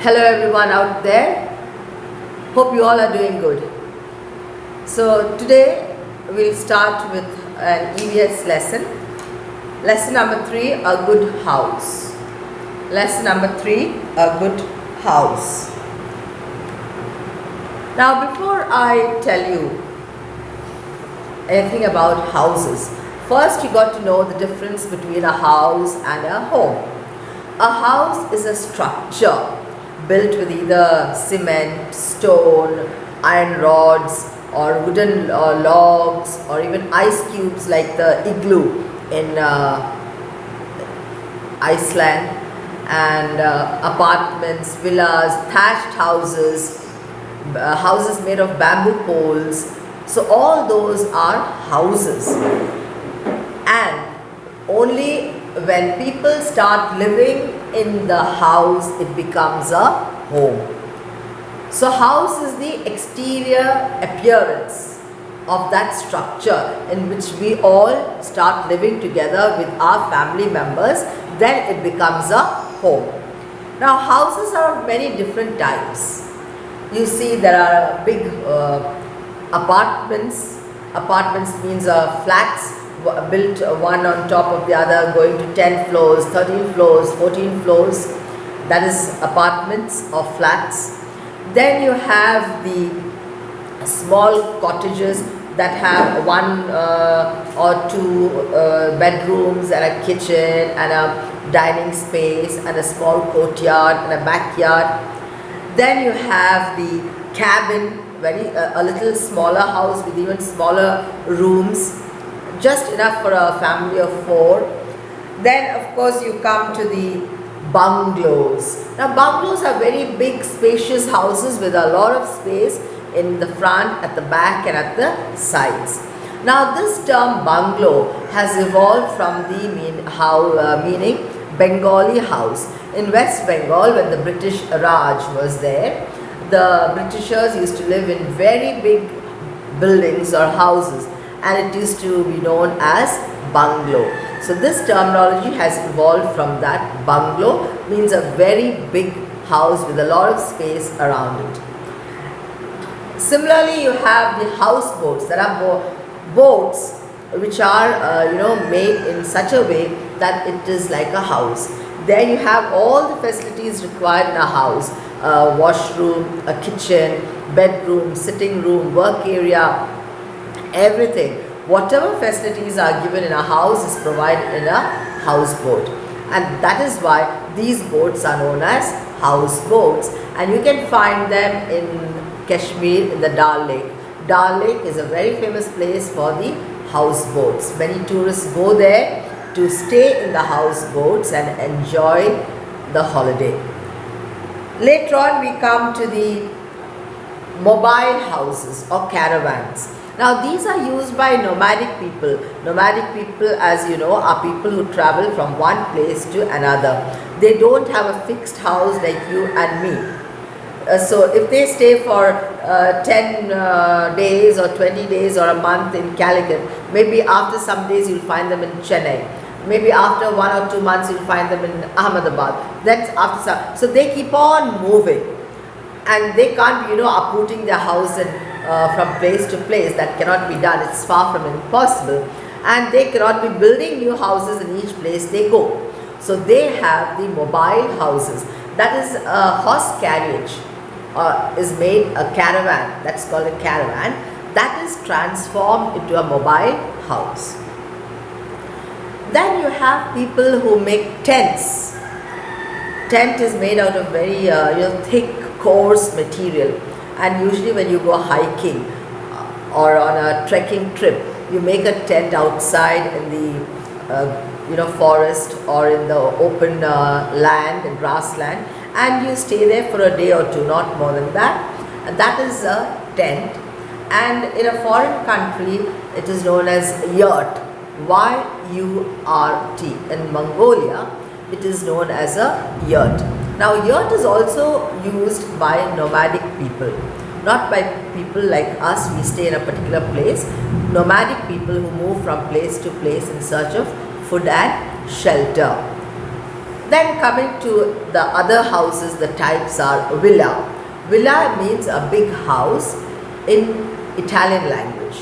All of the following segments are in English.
Hello everyone out there. Hope you all are doing good. So today we'll start with an EVS lesson. Lesson number 3, a good house. Lesson number 3, a good house. Now before I tell you anything about houses, first you got to know the difference between a house and a home. A house is a structure built with either cement, stone, iron rods or wooden logs or even ice cubes like the igloo in Iceland, and apartments, villas, thatched houses, houses made of bamboo poles. So all those are houses, and only when people start living in the house it becomes a home. So house is the exterior appearance of that structure in which we all start living together with our family members, then it becomes a home. Now houses are of many different types. You see there are big apartments. Apartments means flats built one on top of the other, going to 10 floors, 13 floors, 14 floors. That is apartments or flats. Then you have the small cottages that have one or two bedrooms and a kitchen and a dining space and a small courtyard and a backyard. Then you have the cabin, a little smaller house with even smaller rooms, just enough for a family of 4. Then of course you come to the bungalows. Now bungalows are very big spacious houses with a lot of space in the front, at the back and at the sides. Now this term bungalow has evolved from the meaning Bengali house. In West Bengal, when the British Raj was there, the Britishers used to live in very big buildings or houses, and it used to be known as bungalow. So this terminology has evolved from that. Bungalow means a very big house with a lot of space around it. Similarly, you have the houseboats. There are boats which are made in such a way that it is like a house. There you have all the facilities required in a house: a washroom, a kitchen, bedroom, sitting room, work area, everything. Whatever facilities are given in a house is provided in a houseboat, and that is why these boats are known as houseboats, and you can find them in Kashmir in the Dal Lake. Dal Lake is a very famous place for the houseboats. Many tourists go there to stay in the houseboats and enjoy the holiday. Later on we come to the mobile houses or caravans. Now these are used by nomadic people. Nomadic people, as you know, are people who travel from one place to another. They don't have a fixed house like you and me. So if they stay for 10 days or 20 days or a month in Calicut, maybe after some days you'll find them in Chennai. Maybe after 1 or 2 months you'll find them in Ahmedabad. That's after some. So they keep on moving, and they can't be uprooting their house and from place to place. That cannot be done. It's far from impossible, and they cannot be building new houses in each place they go. So they have the mobile houses. That is a horse carriage, is made a caravan. That's called a caravan. That is transformed into a mobile house. Then you have people who make tents. Tent is made out of very thick, coarse material, and usually when you go hiking or on a trekking trip, you make a tent outside in the forest or in the open land and grassland, and you stay there for a day or two, not more than that, and that is a tent. And in a foreign country it is known as yurt, Y-U-R-T. In Mongolia it is known as a yurt. Now yurt is also used by nomadic people, not by people like us. We stay in a particular place. Nomadic people who move from place to place in search of food and shelter. Then coming to the other houses, the types are villa. Villa means a big house in Italian language.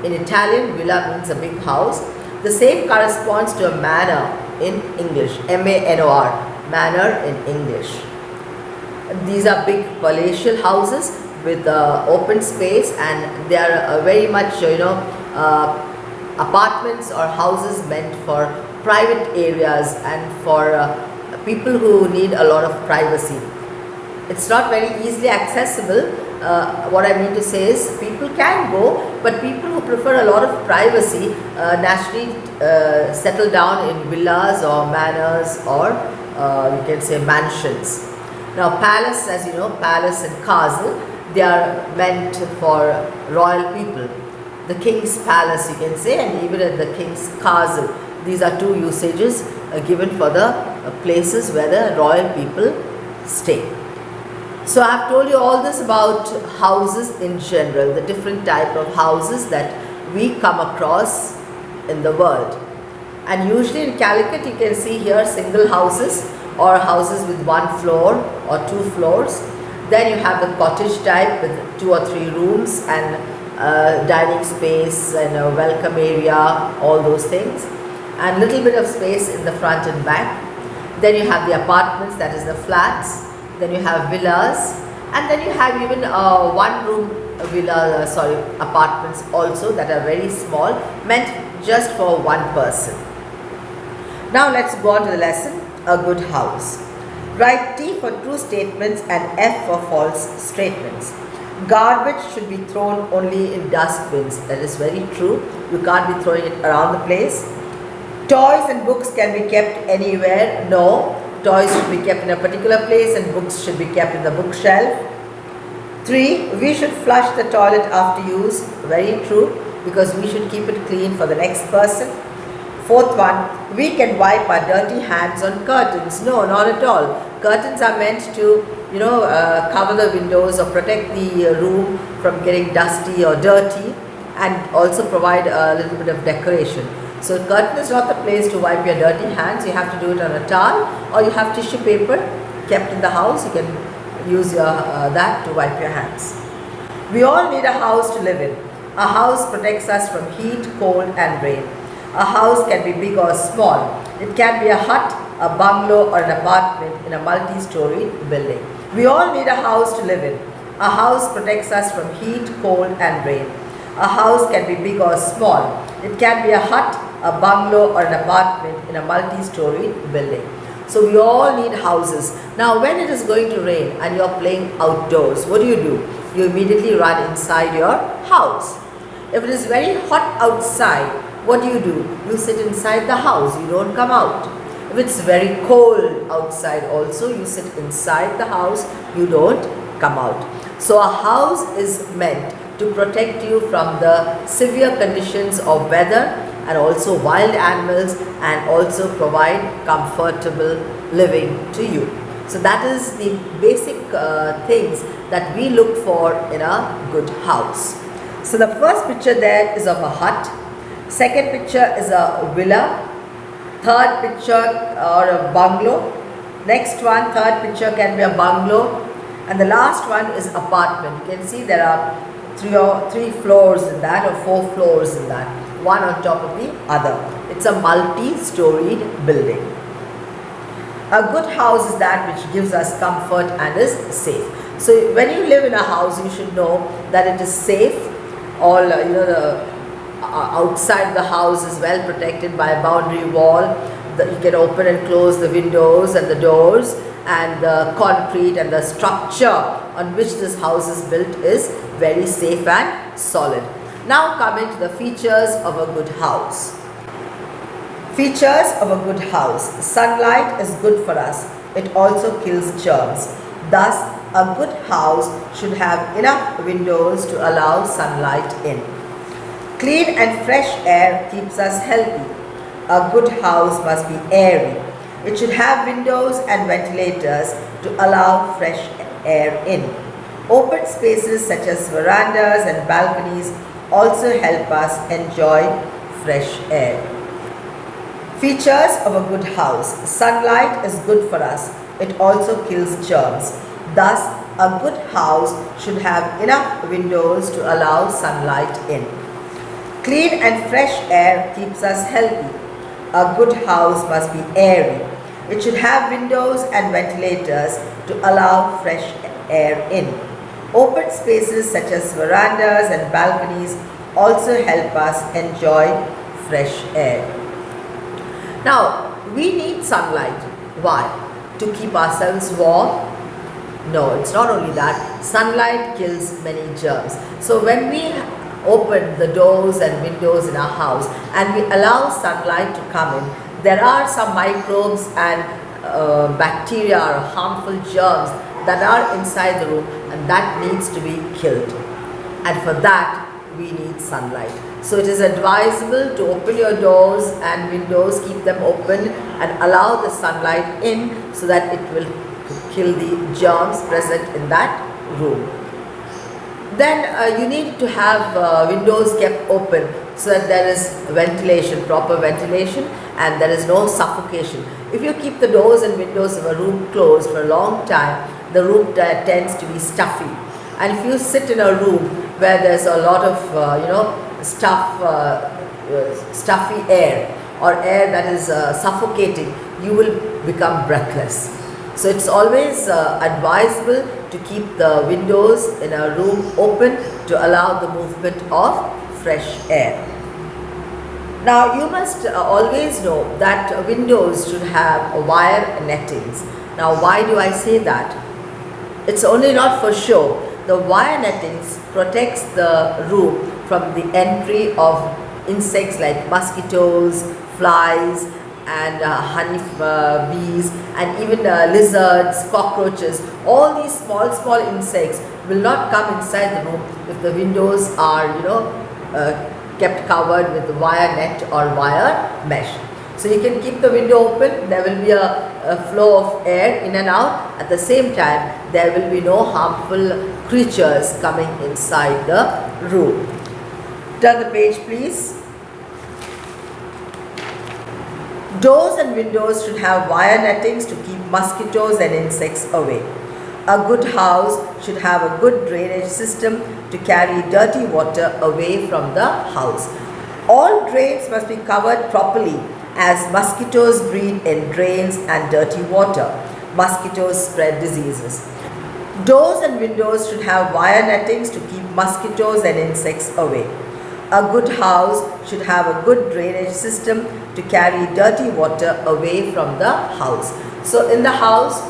In Italian, villa means a big house. The same corresponds to a manor in English, M-A-N-O-R, manor in English. These are big palatial houses with open space, and they are very much, apartments or houses meant for private areas and for people who need a lot of privacy. It's not very easily accessible. What I mean to say is people can go, but people who prefer a lot of privacy naturally settle down in villas or manors, or you can say mansions. Now palace, as you know, palace and castle, they are meant for royal people. The king's palace, you can say, and even at the king's castle. These are two usages given for the places where the royal people stay. So I have told you all this about houses in general, the different type of houses that we come across in the world. And usually in Calicut you can see here single houses or houses with one floor or two floors. Then you have the cottage type with 2 or 3 rooms and dining space and a welcome area, all those things, and little bit of space in the front and back. Then you have the apartments, that is the flats. Then you have villas, and then you have even one room apartments also that are very small, meant just for one person. Now let's go on to the lesson, a good house. Write T for true statements and F for false statements. Garbage should be thrown only in dustbins. That is very true. You can't be throwing it around the place. Toys and books can be kept anywhere. No. Toys should be kept in a particular place and books should be kept in the bookshelf. 3. We should flush the toilet after use. Very true, because we should keep it clean for the next person. 4th one, we can wipe our dirty hands on curtains. No, not at all. Curtains are meant to, cover the windows or protect the room from getting dusty or dirty, and also provide a little bit of decoration. So curtain is not the place to wipe your dirty hands. You have to do it on a towel, or you have tissue paper kept in the house. You can use that to wipe your hands. We all need a house to live in. A house protects us from heat, cold and rain. A house can be big or small. It can be a hut, a bungalow or an apartment in a multi-story building. We all need a house to live in. A house protects us from heat, cold and rain. A house can be big or small. It can be a hut, a bungalow or an apartment in a multi-story building. So we all need houses. Now when it is going to rain and you are playing outdoors, what do? You immediately run inside your house. If it is very hot outside, what do? You sit inside the house, you don't come out. If it's very cold outside also, you sit inside the house, you don't come out. So a house is meant to protect you from the severe conditions of weather and also wild animals, and also provide comfortable living to you. So that is the basic things that we look for in a good house. So the first picture there is of a hut. Second picture is a villa. Third picture or a bungalow. Next one, third picture can be a bungalow. And the last one is apartment. You can see there are 3 floors in that, or 4 floors in that, one on top of the other. It's a multi-storied building. A good house is that which gives us comfort and is safe. So when you live in a house, you should know that it is safe. All the outside the house is well protected by a boundary wall. You can open and close the windows and the doors, and the concrete and the structure on which this house is built is very safe and solid. Now coming to the features of a good house. Features of a good house. Sunlight is good for us. It also kills germs. Thus, a good house should have enough windows to allow sunlight in. Clean and fresh air keeps us healthy. A good house must be airy. It should have windows and ventilators to allow fresh air in. Open spaces such as verandas and balconies also help us enjoy fresh air. Features of a good house. Sunlight is good for us. It also kills germs. Thus, a good house should have enough windows to allow sunlight in. Clean and fresh air keeps us healthy. A good house must be airy. It should have windows and ventilators to allow fresh air in. Open spaces such as verandas and balconies also help us enjoy fresh air. Now, we need sunlight. Why? To keep ourselves warm? No, it's not only that. Sunlight kills many germs. So when we open the doors and windows in our house and we allow sunlight to come in, there are some microbes and bacteria or harmful germs that are inside the room, and that needs to be killed. And for that, we need sunlight. So it is advisable to open your doors and windows, keep them open and allow the sunlight in so that it will kill the germs present in that room. Then you need to have windows kept open so that there is ventilation, proper ventilation, and there is no suffocation. If you keep the doors and windows of a room closed for a long time, the room tends to be stuffy. And if you sit in a room where there's a lot of stuffy air or air that is suffocating, you will become breathless. So it's always advisable to keep the windows in a room open to allow the movement of fresh air. Now you must always know that windows should have wire nettings. Now why do I say that? It's only not for show. The wire nettings protects the room from the entry of insects like mosquitoes, flies, and honey bees, and even lizards, cockroaches. All these small insects will not come inside the room if the windows are kept covered with wire net or wire mesh. So you can keep the window open, there will be a flow of air in and out. At the same time, there will be no harmful creatures coming inside the room. Turn the page please. Doors and windows should have wire nettings to keep mosquitoes and insects away. A good house should have a good drainage system to carry dirty water away from the house. All drains must be covered properly as mosquitoes breed in drains and dirty water. Mosquitoes spread diseases. Doors and windows should have wire nettings to keep mosquitoes and insects away. A good house should have a good drainage system to carry dirty water away from the house. So in the house,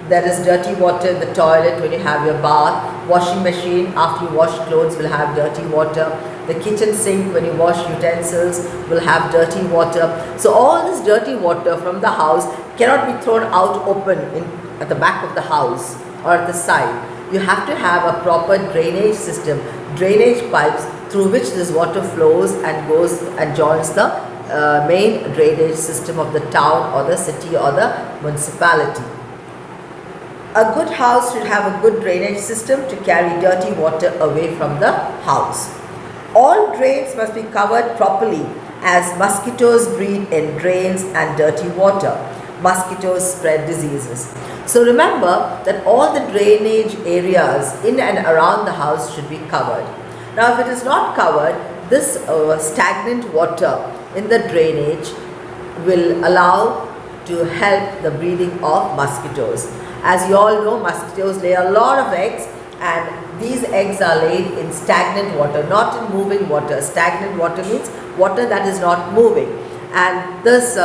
there is dirty water in the toilet when you have your bath. Washing machine, after you wash clothes, will have dirty water. The kitchen sink, when you wash utensils, will have dirty water. So all this dirty water from the house cannot be thrown out open at the back of the house or at the side. You have to have a proper drainage system, drainage pipes through which this water flows and goes and joins the main drainage system of the town or the city or the municipality. A good house should have a good drainage system to carry dirty water away from the house. All drains must be covered properly as mosquitoes breed in drains and dirty water. Mosquitoes spread diseases. So remember that all the drainage areas in and around the house should be covered. Now if it is not covered, this stagnant water in the drainage will allow to help the breeding of mosquitoes. As you all know, mosquitoes lay a lot of eggs, and these eggs are laid in stagnant water, not in moving water. Stagnant water means water that is not moving. And this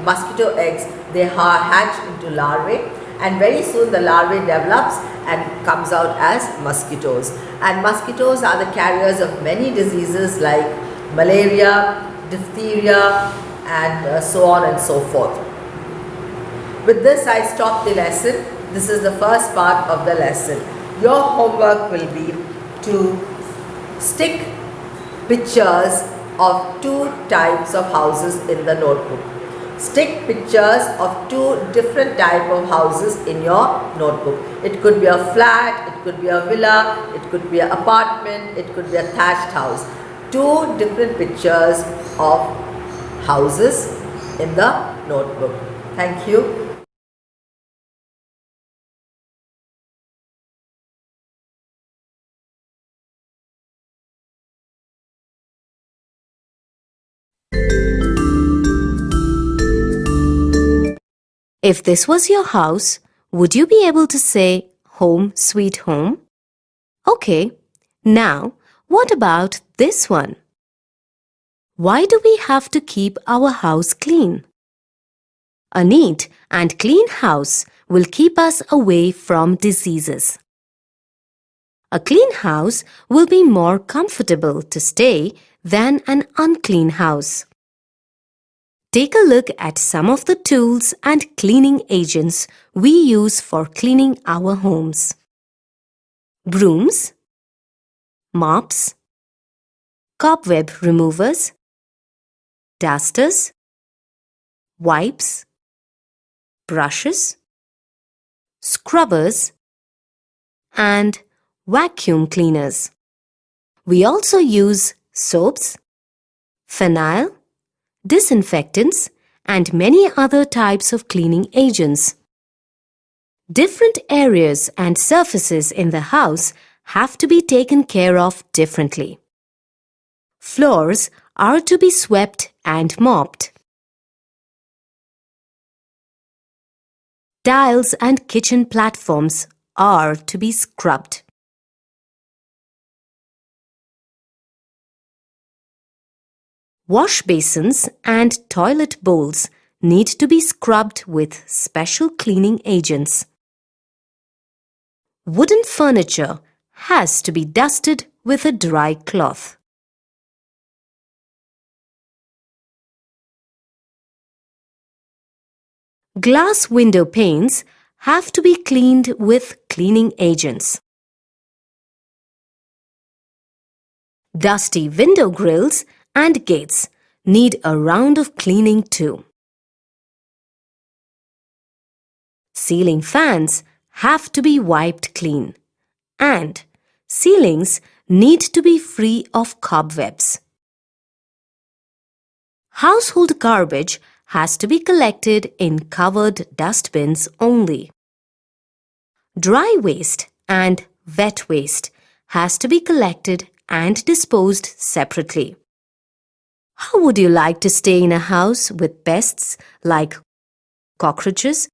mosquito eggs, they hatch into larvae, and very soon the larvae develops and comes out as mosquitoes. And mosquitoes are the carriers of many diseases like malaria, diphtheria, and so on and so forth. With this, I stop the lesson. This is the first part of the lesson. Your homework will be to stick pictures of two types of houses in the notebook. Stick pictures of two different types of houses in your notebook. It could be a flat, it could be a villa, it could be an apartment, it could be a thatched house. Two different pictures of houses in the notebook. Thank you. If this was your house, would you be able to say home sweet home? Okay, now what about this one? Why do we have to keep our house clean? A neat and clean house will keep us away from diseases. A clean house will be more comfortable to stay than an unclean house. Take a look at some of the tools and cleaning agents we use for cleaning our homes. Brooms, mops, cobweb removers, dusters, wipes, brushes, scrubbers, and vacuum cleaners. We also use soaps, phenyl, disinfectants, and many other types of cleaning agents. Different areas and surfaces in the house have to be taken care of differently. Floors are to be swept and mopped. Tiles and kitchen platforms are to be scrubbed. Wash basins and toilet bowls need to be scrubbed with special cleaning agents. Wooden furniture has to be dusted with a dry cloth. Glass window panes have to be cleaned with cleaning agents. Dusty window grills and gates need a round of cleaning too. Ceiling fans have to be wiped clean, and ceilings need to be free of cobwebs. Household garbage has to be collected in covered dustbins only. Dry waste and wet waste has to be collected and disposed separately. How would you like to stay in a house with pests like cockroaches,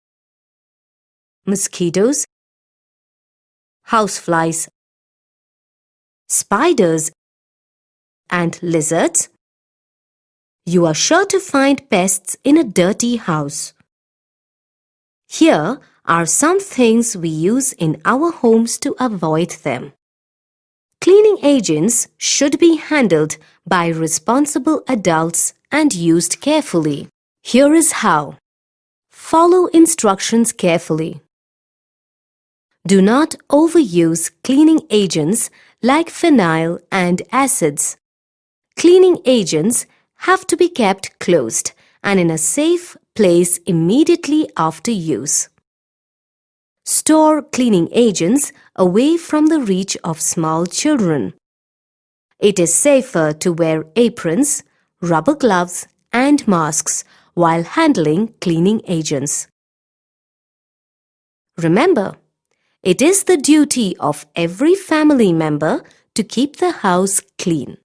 mosquitoes, houseflies, spiders, and lizards? You are sure to find pests in a dirty house. Here are some things we use in our homes to avoid them. Cleaning agents should be handled by responsible adults and used carefully. Here is how. Follow instructions carefully. Do not overuse cleaning agents like phenyl and acids. Cleaning agents have to be kept closed and in a safe place immediately after use. Store cleaning agents away from the reach of small children. It is safer to wear aprons, rubber gloves, and masks while handling cleaning agents. Remember, it is the duty of every family member to keep the house clean.